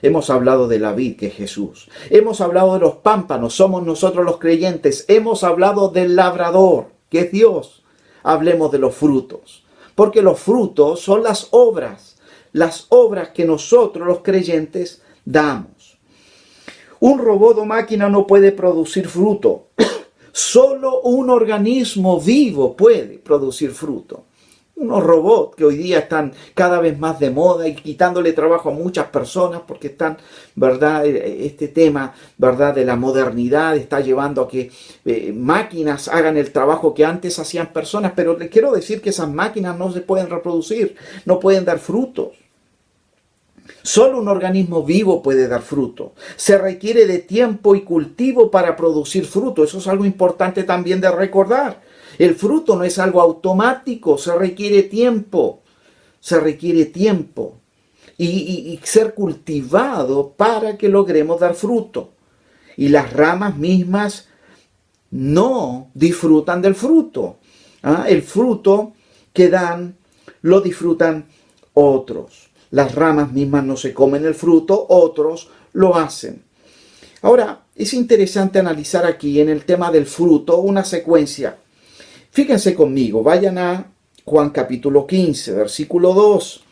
Hemos hablado de la vid, que es Jesús. Hemos hablado de los pámpanos, somos nosotros los creyentes. Hemos hablado del labrador, que es Dios. Hablemos de los frutos, porque los frutos son las obras que nosotros los creyentes damos. Un robot o máquina no puede producir fruto. Solo un organismo vivo puede producir fruto. Unos robots que hoy día están cada vez más de moda y quitándole trabajo a muchas personas porque están, ¿verdad? Este tema, ¿verdad? De la modernidad está llevando a que máquinas hagan el trabajo que antes hacían personas, pero les quiero decir que esas máquinas no se pueden reproducir, no pueden dar frutos. Solo un organismo vivo puede dar fruto. Se requiere de tiempo y cultivo para producir fruto. Eso es algo importante también de recordar. El fruto no es algo automático, se requiere tiempo. Y ser cultivado para que logremos dar fruto. Y las ramas mismas no disfrutan del fruto. El fruto que dan lo disfrutan otros. Las ramas mismas no se comen el fruto, otros lo hacen. Ahora, es interesante analizar aquí en el tema del fruto una secuencia. Fíjense conmigo, vayan a Juan capítulo 15, versículo 2.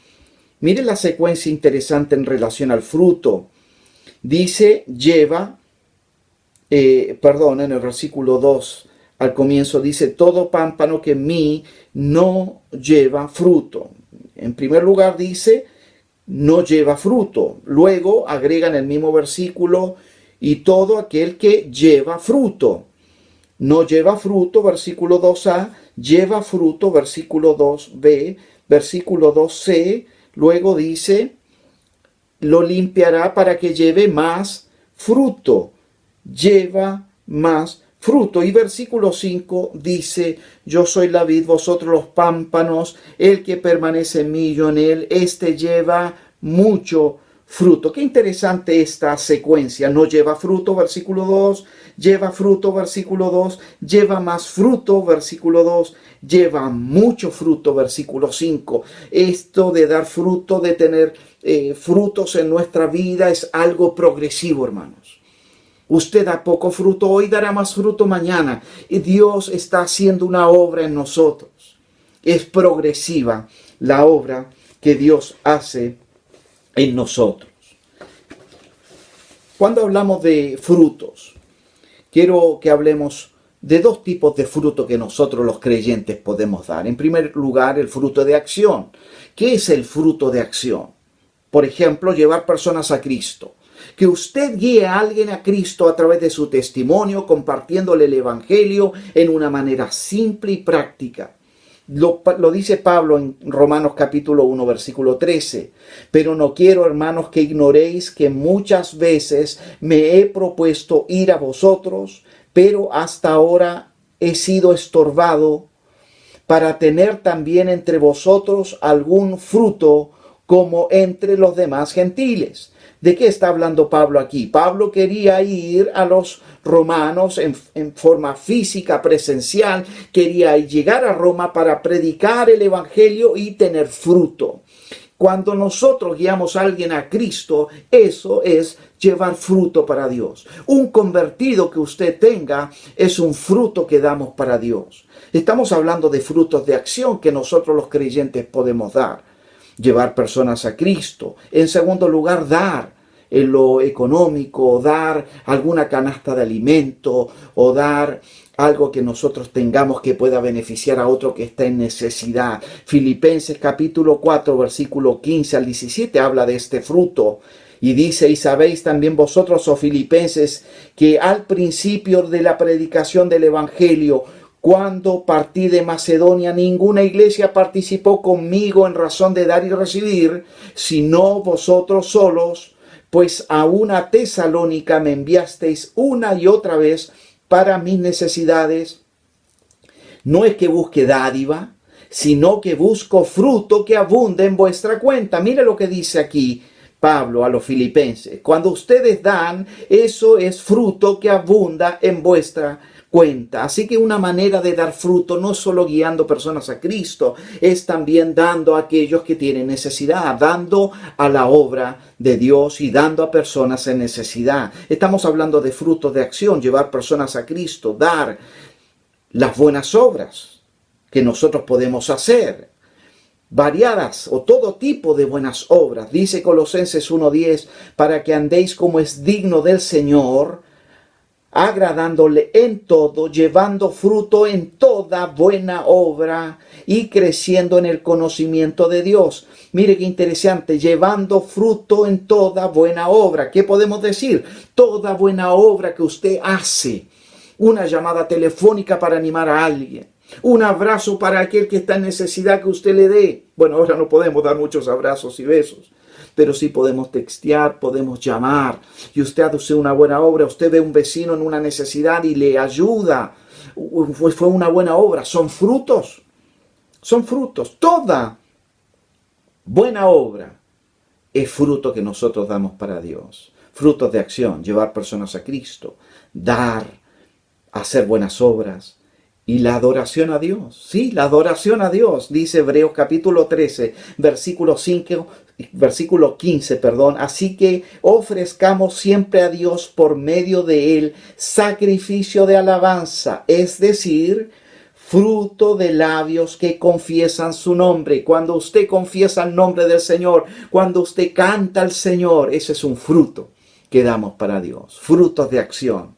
Miren la secuencia interesante en relación al fruto. Dice, en el versículo 2, al comienzo dice, todo pámpano que en mí no lleva fruto. En primer lugar dice, no lleva fruto. Luego agrega en el mismo versículo, y todo aquel que lleva fruto. No lleva fruto, versículo 2a, lleva fruto, versículo 2b, versículo 2c, luego dice, lo limpiará para que lleve más fruto, lleva más fruto. Y versículo 5 dice, yo soy la vid, vosotros los pámpanos, el que permanece en mí y yo en él, este lleva mucho fruto. Qué interesante esta secuencia. No lleva fruto, versículo 2, lleva fruto, versículo 2, lleva más fruto, versículo 2, lleva mucho fruto, versículo 5. Esto de dar fruto, de tener frutos en nuestra vida es algo progresivo, hermanos. Usted da poco fruto hoy, dará más fruto mañana. Y Dios está haciendo una obra en nosotros. Es progresiva la obra que Dios hace en nosotros. Cuando hablamos de frutos, quiero que hablemos de dos tipos de fruto que nosotros los creyentes podemos dar. En primer lugar, el fruto de acción. ¿Qué es el fruto de acción? Por ejemplo, llevar personas a Cristo. Que usted guíe a alguien a Cristo a través de su testimonio, compartiéndole el Evangelio en una manera simple y práctica. Lo dice Pablo en Romanos capítulo 1, versículo 13. Pero no quiero, hermanos, que ignoréis que muchas veces me he propuesto ir a vosotros, pero hasta ahora he sido estorbado para tener también entre vosotros algún fruto como entre los demás gentiles. ¿De qué está hablando Pablo aquí? Pablo quería ir a los romanos en forma física, presencial, quería llegar a Roma para predicar el evangelio y tener fruto. Cuando nosotros guiamos a alguien a Cristo, eso es llevar fruto para Dios. Un convertido que usted tenga es un fruto que damos para Dios. Estamos hablando de frutos de acción que nosotros los creyentes podemos dar. Llevar personas a Cristo. En segundo lugar, dar en lo económico, dar alguna canasta de alimento o dar algo que nosotros tengamos que pueda beneficiar a otro que está en necesidad. Filipenses capítulo 4, versículo 15 al 17 habla de este fruto. Y dice, y sabéis también vosotros, oh filipenses, que al principio de la predicación del evangelio, cuando partí de Macedonia, ninguna iglesia participó conmigo en razón de dar y recibir, sino vosotros solos, pues a una Tesalónica me enviasteis una y otra vez para mis necesidades. No es que busque dádiva, sino que busco fruto que abunde en vuestra cuenta. Mire lo que dice aquí Pablo a los filipenses. Cuando ustedes dan, eso es fruto que abunda en vuestra cuenta. Así que una manera de dar fruto, no solo guiando personas a Cristo, es también dando a aquellos que tienen necesidad, dando a la obra de Dios y dando a personas en necesidad. Estamos hablando de frutos de acción, llevar personas a Cristo, dar las buenas obras que nosotros podemos hacer, variadas o todo tipo de buenas obras. Dice Colosenses 1:10, para que andéis como es digno del Señor, agradándole en todo, llevando fruto en toda buena obra y creciendo en el conocimiento de Dios. Mire qué interesante, llevando fruto en toda buena obra. ¿Qué podemos decir? Toda buena obra que usted hace. Una llamada telefónica para animar a alguien. Un abrazo para aquel que está en necesidad que usted le dé. Bueno, ahora no podemos dar muchos abrazos y besos, pero sí podemos textear, podemos llamar. Y usted hace una buena obra, usted ve a un vecino en una necesidad y le ayuda. Fue una buena obra. Son frutos. Son frutos. Toda buena obra es fruto que nosotros damos para Dios. Frutos de acción, llevar personas a Cristo, dar, hacer buenas obras. Y la adoración a Dios. Sí, la adoración a Dios. Dice Hebreos capítulo 13, versículo 15. Así que ofrezcamos siempre a Dios por medio de Él sacrificio de alabanza. Es decir, fruto de labios que confiesan su nombre. Cuando usted confiesa el nombre del Señor, cuando usted canta al Señor, ese es un fruto que damos para Dios. Frutos de acción.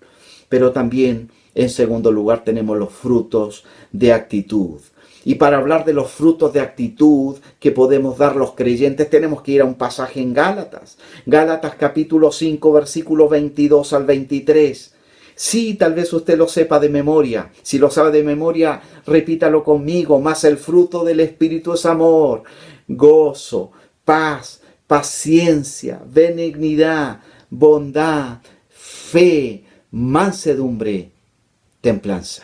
Pero también, en segundo lugar, tenemos los frutos de actitud. Y para hablar de los frutos de actitud que podemos dar los creyentes, tenemos que ir a un pasaje en Gálatas. Gálatas capítulo 5, versículo 22 al 23. Sí, tal vez usted lo sepa de memoria. Si lo sabe de memoria, repítalo conmigo. Mas el fruto del Espíritu es amor, gozo, paz, paciencia, benignidad, bondad, fe, mansedumbre, templanza.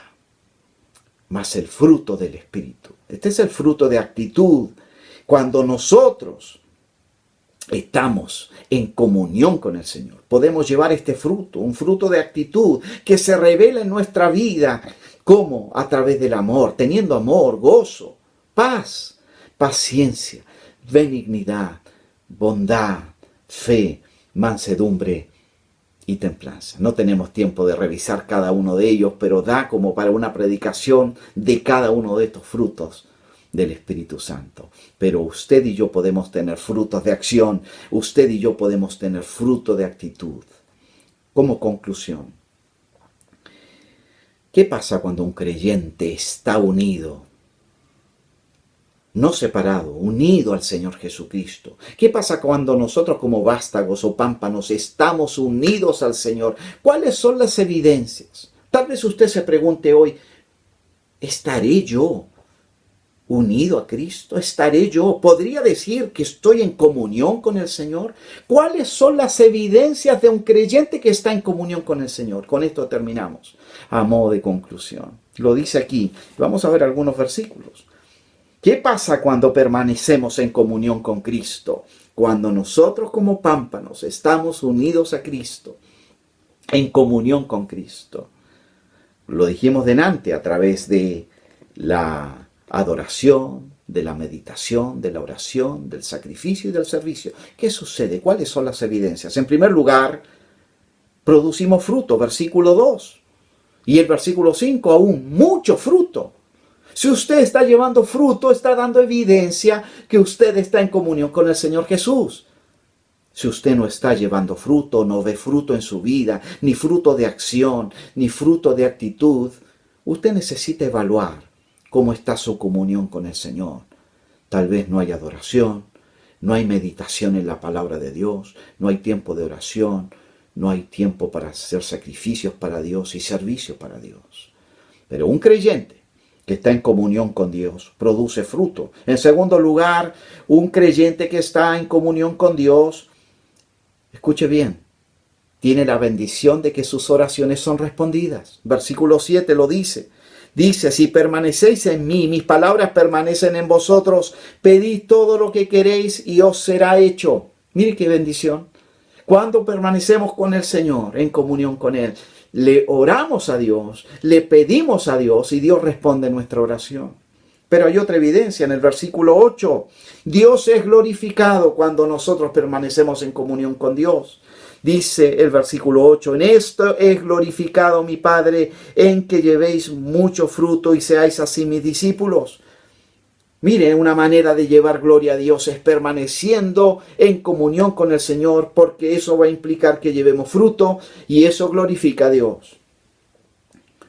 Mas el fruto del Espíritu. Este es el fruto de actitud. Cuando nosotros estamos en comunión con el Señor, podemos llevar este fruto, un fruto de actitud que se revela en nuestra vida. ¿Cómo? A través del amor, teniendo amor, gozo, paz, paciencia, benignidad, bondad, fe, mansedumbre y templanza. No tenemos tiempo de revisar cada uno de ellos, pero da como para una predicación de cada uno de estos frutos del Espíritu Santo. Pero usted y yo podemos tener frutos de acción, usted y yo podemos tener fruto de actitud. Como conclusión, ¿qué pasa cuando un creyente está unido? No separado, unido al Señor Jesucristo. ¿Qué pasa cuando nosotros como vástagos o pámpanos estamos unidos al Señor? ¿Cuáles son las evidencias? Tal vez usted se pregunte hoy, ¿estaré yo unido a Cristo? ¿Estaré yo? ¿Podría decir que estoy en comunión con el Señor? ¿Cuáles son las evidencias de un creyente que está en comunión con el Señor? Con esto terminamos, a modo de conclusión. Lo dice aquí. Vamos a ver algunos versículos. ¿Qué pasa cuando permanecemos en comunión con Cristo? Cuando nosotros como pámpanos estamos unidos a Cristo, en comunión con Cristo. Lo dijimos delante a través de la adoración, de la meditación, de la oración, del sacrificio y del servicio. ¿Qué sucede? ¿Cuáles son las evidencias? En primer lugar, producimos fruto, versículo 2. Y el versículo 5 aún, mucho fruto. Si usted está llevando fruto, está dando evidencia que usted está en comunión con el Señor Jesús. Si usted no está llevando fruto, no ve fruto en su vida, ni fruto de acción, ni fruto de actitud, usted necesita evaluar cómo está su comunión con el Señor. Tal vez no hay adoración, no hay meditación en la palabra de Dios, no hay tiempo de oración, no hay tiempo para hacer sacrificios para Dios y servicio para Dios. Pero un creyente que está en comunión con Dios produce fruto. En segundo lugar, un creyente que está en comunión con Dios, escuche bien, tiene la bendición de que sus oraciones son respondidas. Versículo 7 lo dice. Dice, si permanecéis en mí, mis palabras permanecen en vosotros, pedid todo lo que queréis y os será hecho. Mire qué bendición. Cuando permanecemos con el Señor, en comunión con Él, le oramos a Dios, le pedimos a Dios y Dios responde nuestra oración. Pero hay otra evidencia en el versículo 8. Dios es glorificado cuando nosotros permanecemos en comunión con Dios. Dice el versículo 8, en esto es glorificado mi Padre, en que llevéis mucho fruto y seáis así mis discípulos. Mire, una manera de llevar gloria a Dios es permaneciendo en comunión con el Señor, porque eso va a implicar que llevemos fruto y eso glorifica a Dios.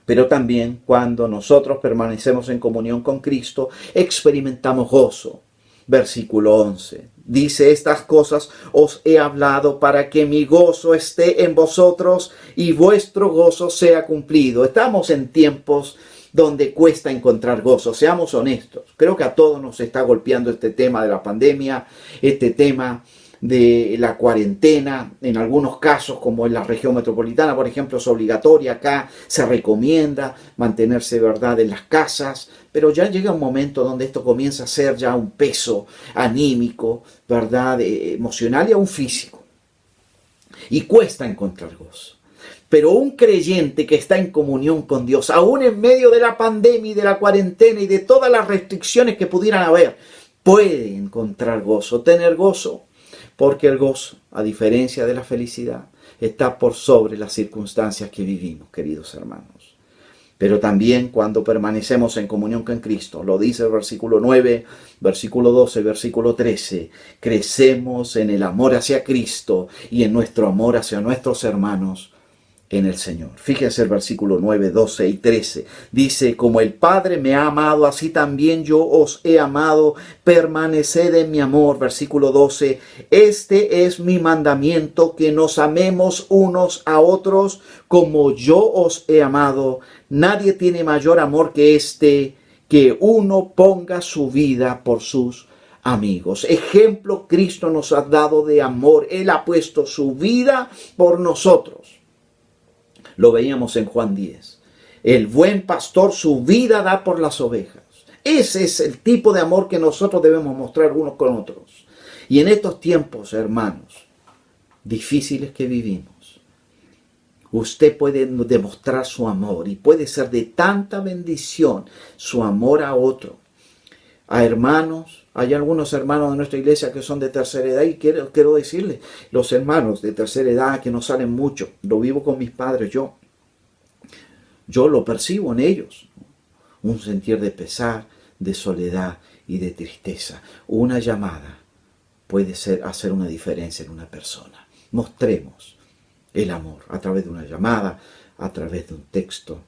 Pero también cuando nosotros permanecemos en comunión con Cristo, experimentamos gozo. Versículo 11. Dice, estas cosas os he hablado para que mi gozo esté en vosotros y vuestro gozo sea cumplido. Estamos en tiempos donde cuesta encontrar gozo, seamos honestos. Creo que a todos nos está golpeando este tema de la pandemia, este tema de la cuarentena. En algunos casos, como en la región metropolitana, por ejemplo, es obligatoria. Acá se recomienda mantenerse, ¿verdad?, en las casas, pero ya llega un momento donde esto comienza a ser ya un peso anímico, ¿verdad?, emocional y aún físico. Y cuesta encontrar gozo. Pero un creyente que está en comunión con Dios, aún en medio de la pandemia y de la cuarentena y de todas las restricciones que pudieran haber, puede encontrar gozo, tener gozo. Porque el gozo, a diferencia de la felicidad, está por sobre las circunstancias que vivimos, queridos hermanos. Pero también cuando permanecemos en comunión con Cristo, lo dice el versículo 9, versículo 12, versículo 13, crecemos en el amor hacia Cristo y en nuestro amor hacia nuestros hermanos en el Señor. Fíjense el versículo 9, 12 y 13. Dice, como el Padre me ha amado, así también yo os he amado, permaneced en mi amor. Versículo 12, este es mi mandamiento, que nos amemos unos a otros como yo os he amado. Nadie tiene mayor amor que este, que uno ponga su vida por sus amigos. Ejemplo Cristo nos ha dado de amor. Él ha puesto su vida por nosotros. Lo veíamos en Juan 10. El buen pastor su vida da por las ovejas. Ese es el tipo de amor que nosotros debemos mostrar unos con otros. Y en estos tiempos, hermanos, difíciles que vivimos, usted puede demostrar su amor y puede ser de tanta bendición su amor a otro. A hermanos, hay algunos hermanos de nuestra iglesia que son de tercera edad y quiero decirles, los hermanos de tercera edad que no salen mucho, lo vivo con mis padres yo lo percibo en ellos, un sentir de pesar, de soledad y de tristeza. Una llamada puede hacer una diferencia en una persona. Mostremos el amor a través de una llamada, a través de un texto,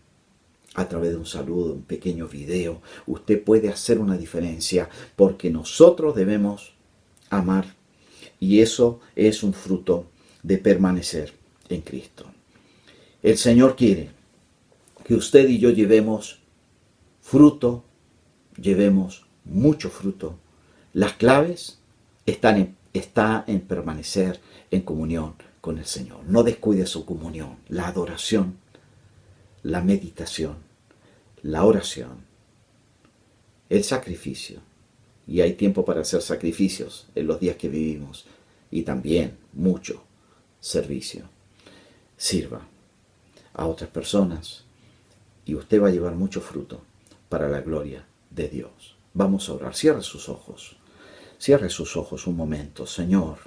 a través de un saludo, un pequeño video. Usted puede hacer una diferencia porque nosotros debemos amar y eso es un fruto de permanecer en Cristo. El Señor quiere que usted y yo llevemos fruto, llevemos mucho fruto. Las claves está en permanecer en comunión con el Señor. No descuide su comunión, la adoración, la meditación, la oración, el sacrificio. Y hay tiempo para hacer sacrificios en los días que vivimos. Y también mucho servicio. Sirva a otras personas y usted va a llevar mucho fruto para la gloria de Dios. Vamos a orar. Cierre sus ojos. Cierre sus ojos un momento. Señor,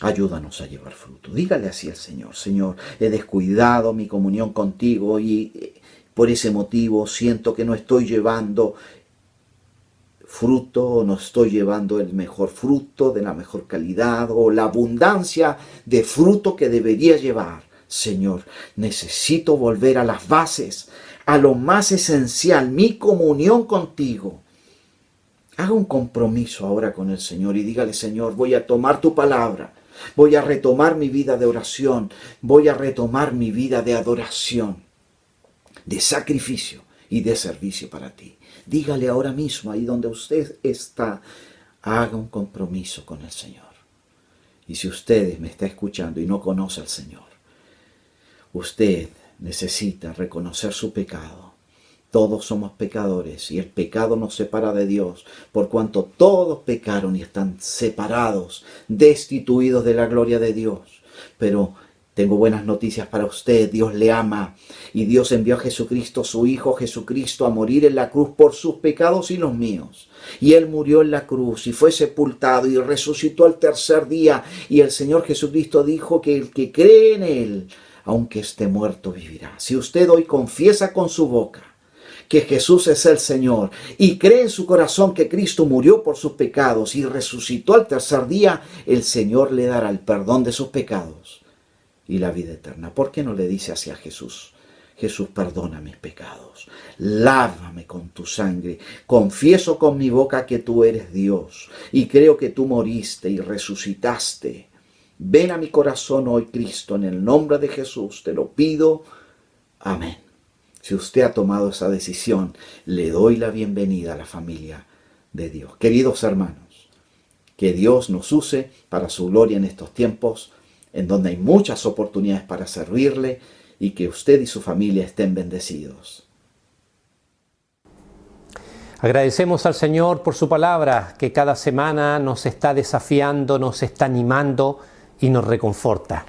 ayúdanos a llevar fruto. Dígale así al Señor. Señor, he descuidado mi comunión contigo y por ese motivo siento que no estoy llevando fruto, no estoy llevando el mejor fruto de la mejor calidad o la abundancia de fruto que debería llevar. Señor, necesito volver a las bases, a lo más esencial, mi comunión contigo. Haga un compromiso ahora con el Señor y dígale: Señor, voy a tomar tu palabra, voy a retomar mi vida de oración, voy a retomar mi vida de adoración, de sacrificio y de servicio para ti. Dígale ahora mismo, ahí donde usted está, haga un compromiso con el Señor. Y si usted me está escuchando y no conoce al Señor, usted necesita reconocer su pecado. Todos somos pecadores y el pecado nos separa de Dios, por cuanto todos pecaron y están separados, destituidos de la gloria de Dios. Pero tengo buenas noticias para usted. Dios le ama y Dios envió a Jesucristo, su Hijo Jesucristo, a morir en la cruz por sus pecados y los míos. Y Él murió en la cruz y fue sepultado y resucitó al tercer día. Y el Señor Jesucristo dijo que el que cree en Él, aunque esté muerto, vivirá. Si usted hoy confiesa con su boca que Jesús es el Señor y cree en su corazón que Cristo murió por sus pecados y resucitó al tercer día, el Señor le dará el perdón de sus pecados y la vida eterna. ¿Por qué no le dice así a Jesús? Jesús, perdona mis pecados, lávame con tu sangre, confieso con mi boca que tú eres Dios y creo que tú moriste y resucitaste. Ven a mi corazón hoy, Cristo, en el nombre de Jesús, te lo pido. Amén. Si usted ha tomado esa decisión, le doy la bienvenida a la familia de Dios. Queridos hermanos, que Dios nos use para su gloria en estos tiempos, en donde hay muchas oportunidades para servirle, y que usted y su familia estén bendecidos. Agradecemos al Señor por su palabra, que cada semana nos está desafiando, nos está animando y nos reconforta.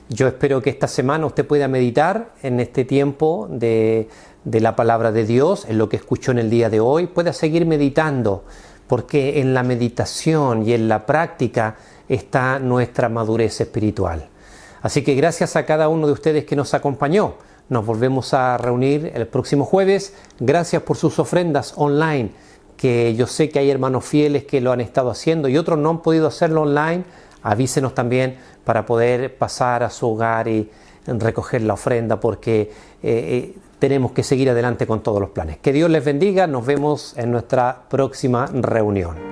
Yo espero que esta semana usted pueda meditar en este tiempo de la palabra de Dios, en lo que escuchó en el día de hoy. Pueda seguir meditando, porque en la meditación y en la práctica está nuestra madurez espiritual. Así que gracias a cada uno de ustedes que nos acompañó. Nos volvemos a reunir el próximo jueves. Gracias por sus ofrendas online, que yo sé que hay hermanos fieles que lo han estado haciendo y otros no han podido hacerlo online. Avísenos también para poder pasar a su hogar y recoger la ofrenda, porque tenemos que seguir adelante con todos los planes. Que Dios les bendiga. Nos vemos en nuestra próxima reunión.